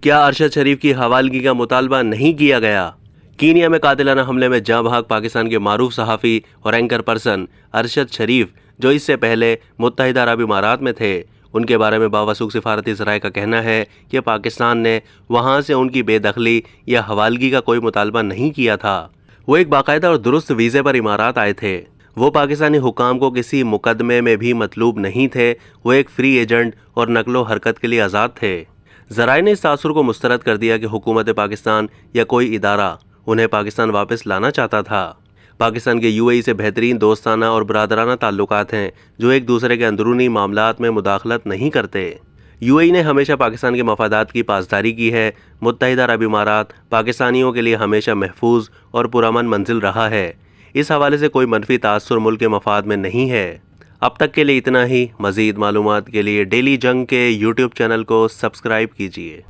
کیا ارشد شریف کی حوالگی کا مطالبہ نہیں کیا گیا؟ کینیا میں قاتلانہ حملے میں جاں بحق پاکستان کے معروف صحافی اور اینکر پرسن ارشد شریف، جو اس سے پہلے متحدہ عرب امارات میں تھے، ان کے بارے میں باوثوق سفارتی ذرائع کا کہنا ہے کہ پاکستان نے وہاں سے ان کی بے دخلی یا حوالگی کا کوئی مطالبہ نہیں کیا تھا۔ وہ ایک باقاعدہ اور درست ویزے پر امارات آئے تھے۔ وہ پاکستانی حکام کو کسی مقدمے میں بھی مطلوب نہیں تھے۔ وہ ایک فری ایجنٹ اور نقل و حرکت کے لیے آزاد تھے۔ ذرائع نے اس تاثر کو مسترد کر دیا کہ حکومت پاکستان یا کوئی ادارہ انہیں پاکستان واپس لانا چاہتا تھا۔ پاکستان کے UAE سے بہترین دوستانہ اور برادرانہ تعلقات ہیں، جو ایک دوسرے کے اندرونی معاملات میں مداخلت نہیں کرتے۔ UAE نے ہمیشہ پاکستان کے مفادات کی پاسداری کی ہے۔ متحدہ عرب امارات پاکستانیوں کے لیے ہمیشہ محفوظ اور پرامن منزل رہا ہے۔ اس حوالے سے کوئی منفی تاثر ملک کے مفاد میں نہیں ہے۔ اب تک کے لیے اتنا ہی۔ مزید معلومات کے لیے ڈیلی جنگ کے YouTube چینل کو سبسکرائب کیجیے۔